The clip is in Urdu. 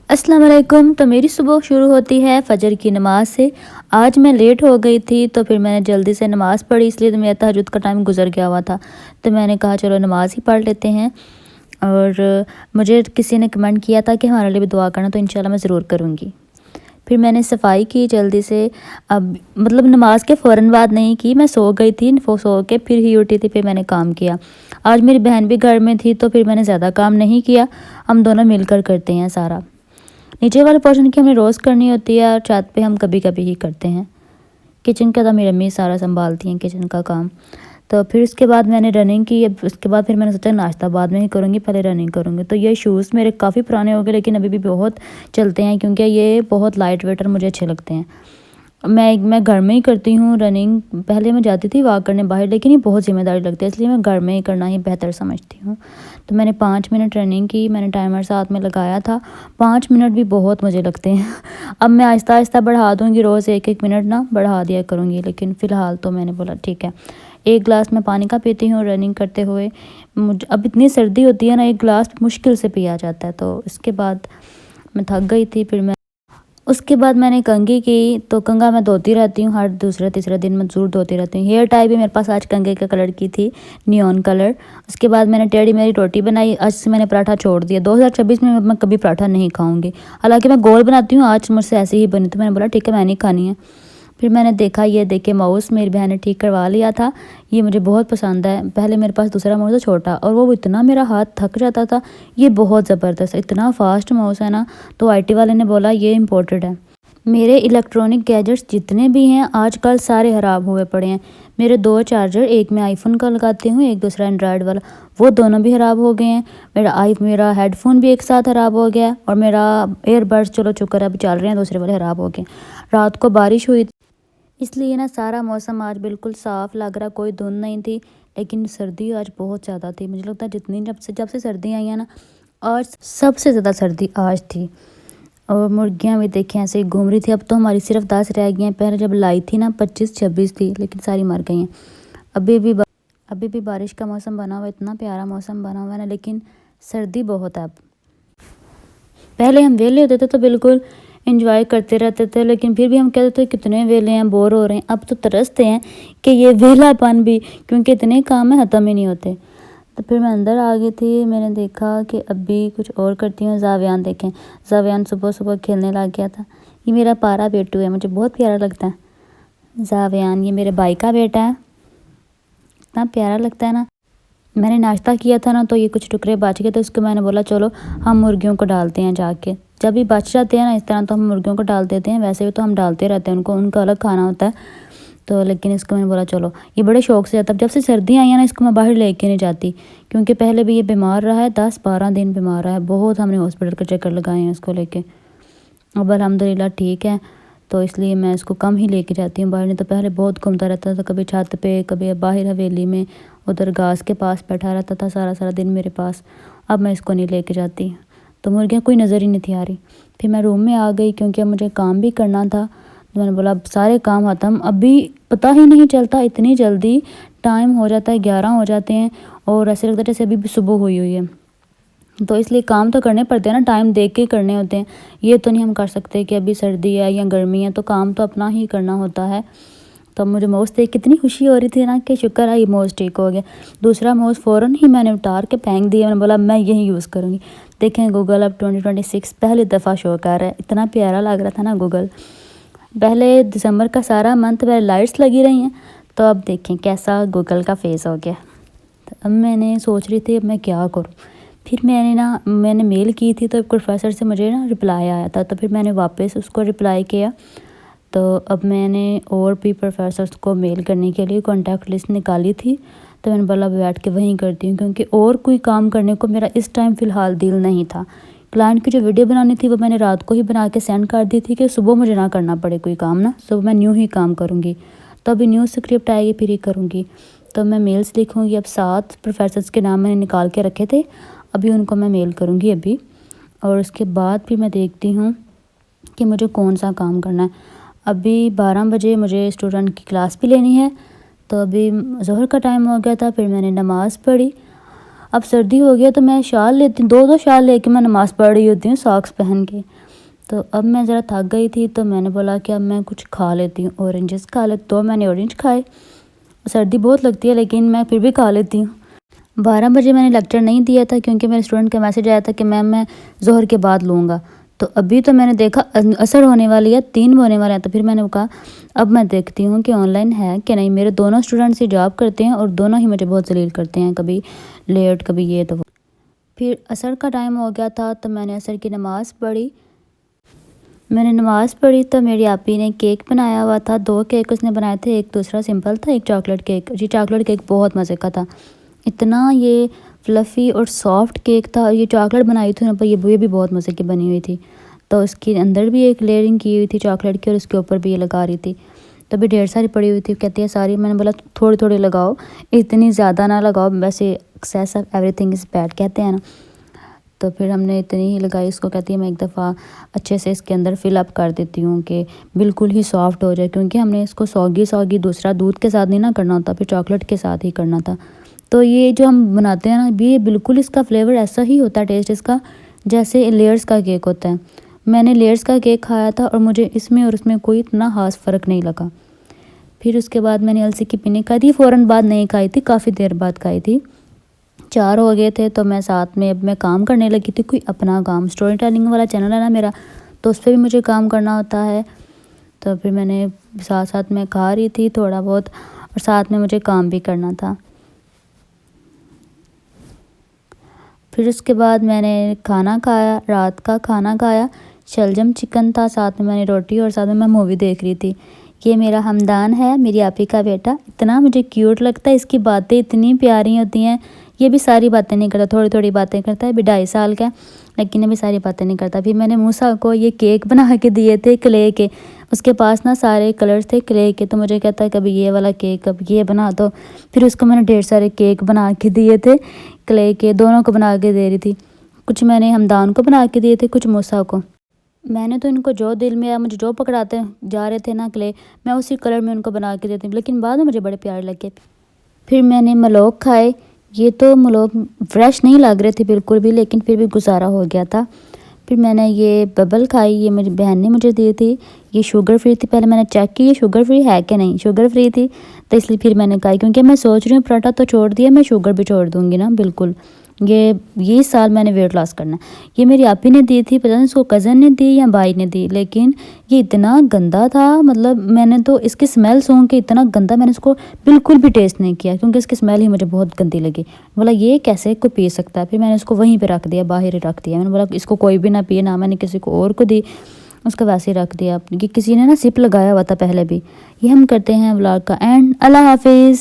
السلام علیکم۔ تو میری صبح شروع ہوتی ہے فجر کی نماز سے۔ آج میں لیٹ ہو گئی تھی تو پھر میں نے جلدی سے نماز پڑھی، اس لیے تو میرا تہجد کا ٹائم گزر گیا ہوا تھا، تو میں نے کہا چلو نماز ہی پڑھ لیتے ہیں۔ اور مجھے کسی نے کمنٹ کیا تھا کہ ہمارے لیے بھی دعا کرنا، تو انشاءاللہ میں ضرور کروں گی۔ پھر میں نے صفائی کی جلدی سے، اب مطلب نماز کے فوراً بعد نہیں کی، میں سو گئی تھی، سو کے پھر ہی اٹھی تھی، پھر میں نے کام کیا۔ آج میری بہن بھی گھر میں تھی تو پھر میں نے زیادہ کام نہیں کیا، ہم دونوں مل کر کرتے ہیں سارا۔ نیچے والے پورشن کی ہمیں روز کرنی ہوتی ہے اور چھت پہ ہم کبھی کبھی ہی کرتے ہیں۔ کچن کا تو میری امی سارا سنبھالتی ہیں کچن کا کام۔ تو پھر اس کے بعد میں نے رننگ کی، اس کے بعد پھر میں نے سوچا ناشتہ بعد میں ہی کروں گی، پہلے رننگ کروں گی۔ تو یہ شوز میرے کافی پرانے ہو گئے لیکن ابھی بھی بہت چلتے ہیں کیونکہ یہ بہت لائٹ ویٹ اور مجھے اچھے لگتے ہیں۔ میں گھر میں ہی کرتی ہوں رننگ، پہلے میں جاتی تھی واک کرنے باہر، لیکن یہ بہت ذمہ داری لگتی ہے، اس لیے میں گھر میں ہی کرنا ہی بہتر سمجھتی ہوں۔ تو میں نے 5 منٹ رننگ کی، میں نے ٹائمر ساتھ میں لگایا تھا، 5 منٹ بھی بہت مجھے لگتے ہیں۔ اب میں آہستہ آہستہ بڑھا دوں گی، روز 1 منٹ نہ بڑھا دیا کروں گی، لیکن فی الحال تو میں نے بولا ٹھیک ہے۔ 1 گلاس میں پانی کا پیتی ہوں رننگ کرتے ہوئے۔ اب اتنی سردی ہوتی ہے نا، 1 گلاس مشکل سے پیا جاتا ہے، تو اس کے بعد میں تھک گئی تھی۔ پھر اس کے بعد میں نے کنگھی کی، تو کنگھا میں دھوتی رہتی ہوں، ہر دوسرے تیسرے دن میں ضرور دھوتی رہتی ہوں۔ ہیئر ٹائی بھی میرے پاس آج کنگھے کے کلر کی تھی، نیون کلر۔ اس کے بعد میں نے ٹیڑھی میری روٹی بنائی، آج سے میں نے پراٹھا چھوڑ دیا۔ 2026 میں کبھی پراٹھا نہیں کھاؤں گی، حالانکہ میں گول بناتی ہوں، آج مجھ سے ایسے ہی بنی، تو میں نے بولا ٹھیک ہے میں نہیں کھانی ہے۔ پھر میں نے دیکھا، یہ دیکھے ماؤس میری بہن نے ٹھیک کروا لیا تھا، یہ مجھے بہت پسند ہے۔ پہلے میرے پاس دوسرا ماؤس تھا چھوٹا، اور وہ اتنا میرا ہاتھ تھک جاتا تھا، یہ بہت زبردست، اتنا فاسٹ ماؤس ہے نا، تو آئی ٹی والے نے بولا یہ امپورٹڈ ہے۔ میرے الیکٹرانک گیجٹس جتنے بھی ہیں آج کل سارے خراب ہوئے پڑے ہیں۔ میرے 2 چارجر، ایک میں آئی فون کا لگاتی ہوں، ایک دوسرا اینڈرائڈ والا، وہ دونوں بھی خراب ہو گئے ہیں۔ میرا ہیڈ فون بھی ایک ساتھ خراب ہو گیا، اور میرا ایئر بڈس چلو شکر ہے ابھی چل رہے ہیں، دوسرے والے خراب ہو گئے۔ رات کو بارش ہوئی تھی، اس لیے نا سارا موسم آج بالکل صاف لگ رہا، کوئی دھند نہیں تھی، لیکن سردی آج بہت زیادہ تھی۔ مجھے لگتا ہے جب سے سردی آئی ہیں نا، آج سب سے زیادہ سردی آج تھی۔ اور مرغیاں بھی دیکھیں ایسے ہی گھوم رہی تھی، اب تو ہماری صرف 10 رہ گئی ہیں، پہلے جب لائی تھی نا 25-26 تھی، لیکن ساری مر گئی ہیں۔ ابھی بھی بارش کا موسم بنا ہوا ہے، اتنا پیارا موسم بنا ہوا ہے نا، لیکن سردی بہت ہے اب۔ پہلے ہم ویلے ہوتے تھے تو بالکل انجوائے کرتے رہتے تھے، لیکن پھر بھی ہم کہتے تھے کتنے ویلے ہیں، بور ہو رہے ہیں۔ اب تو ترستے ہیں کہ یہ ویلا پن بھی، کیونکہ اتنے کام ہیں ختم ہی نہیں ہوتے۔ تو پھر میں اندر آ گئی تھی، میں نے دیکھا کہ ابھی کچھ اور کرتی ہوں۔ زاویان دیکھیں، زاویان صبح صبح کھیلنے لگ گیا تھا۔ یہ میرا پارا بیٹو ہے، مجھے بہت پیارا لگتا ہے زاویان، یہ میرے بھائی کا بیٹا ہے، اتنا پیارا لگتا ہے نا۔ میں نے ناشتہ کیا تھا نا، تو یہ کچھ ٹکڑے بچ گئے، تو اس کو میں نے بولا چلو ہم مرغیوں کو ڈالتے ہیں جا کے۔ جب بھی بچ جاتے ہیں نا اس طرح تو ہم مرغیوں کو ڈال دیتے ہیں، ویسے بھی تو ہم ڈالتے رہتے ہیں ان کا الگ کھانا ہوتا ہے، تو لیکن اس کو میں نے بولا چلو، یہ بڑے شوق سے جاتا ہے۔ جب سے سردیاں آئی ہیں نا، اس کو میں باہر لے کے نہیں جاتی، کیونکہ پہلے بھی یہ بیمار رہا ہے، 10-12 دن بیمار رہا ہے، بہت ہم نے ہاسپٹل کے چکر لگائے ہیں اس کو لے کے۔ اب الحمدللہ ٹھیک ہے، تو اس لیے میں اس کو کم ہی لے کے جاتی ہوں باہر، نہیں تو پہلے بہت گھومتا رہتا تھا، کبھی چھت پہ، کبھی باہر حویلی میں، ادھر گھاس کے پاس بیٹھا رہتا تھا سارا دن میرے پاس۔ اب میں اس کو نہیں لے کے جاتی، تو مرغیاں کوئی نظر ہی نہیں تھی آ رہی۔ پھر میں روم میں آ گئی کیونکہ اب مجھے کام بھی کرنا تھا، تو میں نے بولا اب سارے کام ختم، ابھی پتہ ہی نہیں چلتا، اتنی جلدی ٹائم ہو جاتا ہے، 11 ہو جاتے ہیں، اور ایسے لگتا ہے جیسے ابھی بھی صبح ہوئی ہے۔ تو اس لیے کام تو کرنے پڑتے ہیں نا، ٹائم دیکھ کے کرنے ہوتے ہیں، یہ تو نہیں ہم کر سکتے کہ ابھی سردی ہے یا گرمی ہے، تو کام تو اپنا ہی کرنا ہوتا ہے۔ تو مجھے موز دیکھ کتنی خوشی ہو رہی تھی نا کہ شکر ہے یہ موز ٹھیک ہو گیا۔ دوسرا موز فوراً ہی میں نے اتار کے پھینک دیا، میں نے بولا میں یہی یوز کروں گی۔ دیکھیں گوگل اب 2026 پہلی دفعہ شو کر رہا ہے، اتنا پیارا لگ رہا تھا نا گوگل۔ پہلے دسمبر کا سارا منتھ پہلے لائٹس لگی رہی ہیں، تو اب دیکھیں کیسا گوگل کا فیس ہو گیا۔ اب میں نے سوچ رہی تھی اب میں کیا کروں، پھر میں نے میل کی تھی، تو پروفیسر سے مجھے رپلائی آیا تھا، تو پھر میں نے واپس اس کو رپلائی کیا۔ تو اب میں نے اور بھی پروفیسرس کو میل کرنے کے لیے کانٹیکٹ لسٹ نکالی تھی، تو میں نے بولا بیٹھ کے وہیں کرتی ہوں، کیونکہ اور کوئی کام کرنے کو میرا اس ٹائم فی الحال دل نہیں تھا۔ کلائنٹ کی جو ویڈیو بنانی تھی وہ میں نے رات کو ہی بنا کے سینڈ کر دی تھی کہ صبح مجھے نہ کرنا پڑے کوئی کام نا، صبح میں نیو ہی کام کروں گی، تو ابھی نیو اسکرپٹ آئے گی پھر ہی کروں گی۔ تو میں میلز لکھوں گی، اب 7 پروفیسرس کے نام میں نے نکال کے رکھے تھے، ابھی ان کو میں میل کروں گی ابھی، اور اس کے بعد پھر میں دیکھتی ہوں کہ مجھے کون سا کام کرنا ہے۔ ابھی 12 بجے مجھے اسٹوڈنٹ کی کلاس بھی لینی ہے، تو ابھی ظہر کا ٹائم ہو گیا تھا، پھر میں نے نماز پڑھی، اب سردی ہو گیا تو میں شال لیتی ہوں، دو شال لے کے میں نماز پڑھ رہی ہوتی ہوں ساکس پہن کے۔ تو اب میں ذرا تھک گئی تھی تو میں نے بولا کہ اب میں کچھ کھا لیتی ہوں، اورنجز کھا لیتی، تو میں نے اورنج کھائے۔ سردی بہت لگتی ہے لیکن میں پھر بھی کھا لیتی ہوں۔ 12 بجے میں نے لیکچر نہیں دیا تھا کیونکہ میرے اسٹوڈنٹ کا میسج آیا تھا کہ میم میں ظہر کے بعد لوں گا۔ تو ابھی تو میں نے دیکھا عصر ہونے والی ہے، 3 ہونے والے ہیں، تو پھر میں نے کہا اب میں دیکھتی ہوں کہ آن لائن ہے کہ نہیں۔ میرے دونوں اسٹوڈنٹس ہی جاب کرتے ہیں اور دونوں ہی مجھے بہت ذلیل کرتے ہیں، کبھی لیٹ کبھی یہ تو وہ۔ پھر عصر کا ٹائم ہو گیا تھا تو میں نے عصر کی نماز پڑھی۔ تو میری آپی نے کیک بنایا ہوا تھا، 2 کیک اس نے بنائے تھے، ایک دوسرا سمپل تھا، ایک چاکلیٹ کیک۔ جی چاکلیٹ کیک بہت مزے کا تھا، اتنا یہ فلفی اور سافٹ کیک تھا۔ یہ چاکلیٹ بنائی تھی پر یہ بھی بہت مزے کی بنی ہوئی تھی۔ تو اس کے اندر بھی ایک لیئرنگ کی ہوئی تھی چاکلیٹ کی اور اس کے اوپر بھی یہ لگا رہی تھی۔ تو بھی ڈھیر ساری پڑی ہوئی تھی، کہتی ہے ساری۔ میں نے بولا تھوڑی تھوڑی لگاؤ، اتنی زیادہ نہ لگاؤ، ویسے access of every thing is bad کہتے ہیں نا۔ تو پھر ہم نے اتنی ہی لگائی، اس کو کہتی ہے میں ایک دفعہ اچھے سے اس کے اندر فل اپ کر دیتی ہوں کہ بالکل ہی سافٹ ہو جائے، کیونکہ ہم نے اس کو سوگی دوسرا دودھ کے ساتھ نہیں نہ کرنا ہوتا، پھر چاکلیٹ کے ساتھ ہی کرنا تھا۔ تو یہ جو ہم بناتے ہیں نا، یہ بالکل اس کا فلیور ایسا ہی ہوتا ہے، ٹیسٹ اس کا جیسے لیئرز کا کیک ہوتا ہے۔ میں نے لیئرز کا کیک کھایا تھا اور مجھے اس میں اور اس میں کوئی اتنا خاص فرق نہیں لگا۔ پھر اس کے بعد میں نے السی کی پینی کھائی تھی، فوراً بعد نہیں کھائی تھی، کافی دیر بعد کھائی تھی۔ 4 ہو گئے تھے تو میں ساتھ میں اب میں کام کرنے لگی تھی، کوئی اپنا کام، سٹوری ٹیلنگ والا چینل ہے نا میرا، تو اس پہ بھی مجھے کام کرنا ہوتا ہے۔ تو پھر میں نے ساتھ ساتھ میں کھا رہی تھی تھوڑا بہت اور ساتھ میں مجھے کام بھی کرنا تھا۔ پھر اس کے بعد میں نے کھانا کھایا، رات کا کھانا کھایا، شلجم چکن تھا، ساتھ میں نے روٹی اور ساتھ میں مووی دیکھ رہی تھی۔ یہ میرا ہمدان ہے، میری آپی کا بیٹا، اتنا مجھے کیوٹ لگتا ہے، اس کی باتیں اتنی پیاری ہوتی ہیں۔ یہ بھی ساری باتیں نہیں کرتا، تھوڑی تھوڑی باتیں کرتا ہے، ابھی 2.5 سال کا ہے لیکن ابھی ساری باتیں نہیں کرتا۔ پھر میں نے موسیٰ کو یہ کیک بنا کے دیے تھے کلے کے، اس کے پاس نا سارے کلرز تھے کلے کے، تو مجھے کہتا ہے کبھی یہ والا کیک کبھی یہ بنا دو۔ پھر اس کو میں نے ڈھیر سارے کیک بنا کے دیے تھے کلے کے، دونوں کو بنا کے دے رہی تھی، کچھ میں نے ہمدان کو بنا کے دیے تھے، کچھ موسیٰ کو۔ میں نے تو ان کو جو دل میں آیا، مجھے جو پکڑاتے جا رہے تھے نا کلے، میں اسی کلر میں ان کو بنا کے دیتی ہوں، لیکن بعد میں مجھے بڑے پیارے لگے۔ پھر میں نے ملوک کھائے، یہ تو ملوک فریش نہیں لگ رہے تھے بالکل بھی، لیکن پھر بھی گزارا ہو گیا تھا۔ پھر میں نے یہ ببل کھائی، یہ میری بہن نے مجھے دی تھی، یہ شوگر فری تھی۔ پہلے میں نے چیک کی یہ شوگر فری ہے کہ نہیں، شوگر فری تھی تو اس لیے پھر میں نے کھائی، کیونکہ میں سوچ رہی ہوں پراٹھا تو چھوڑ دیا، میں شوگر بھی چھوڑ دوں گی نا بالکل۔ یہ سال میں نے ویٹ لاس کرنا ہے۔ یہ میری آپی نے دی تھی، پتہ نہیں اس کو کزن نے دی یا بھائی نے دی، لیکن یہ اتنا گندا تھا، مطلب میں نے تو اس کی سمیل سونگ کے اتنا گندا، میں نے اس کو بالکل بھی ٹیسٹ نہیں کیا کیونکہ اس کی سمیل ہی مجھے بہت گندی لگی۔ بولا یہ کیسے کوئی پی سکتا ہے، پھر میں نے اس کو وہیں پہ رکھ دیا، باہر ہی رکھ دیا۔ میں نے بولا اس کو کوئی بھی نہ پیے، نہ میں نے کسی کو اور کو دی، اس کو ویسے ہی رکھ دیا۔ یہ کسی نے نا سپ لگایا ہوا تھا پہلے بھی۔ یہ ہم کرتے ہیں ولاگ کا اینڈ۔ اللہ حافظ۔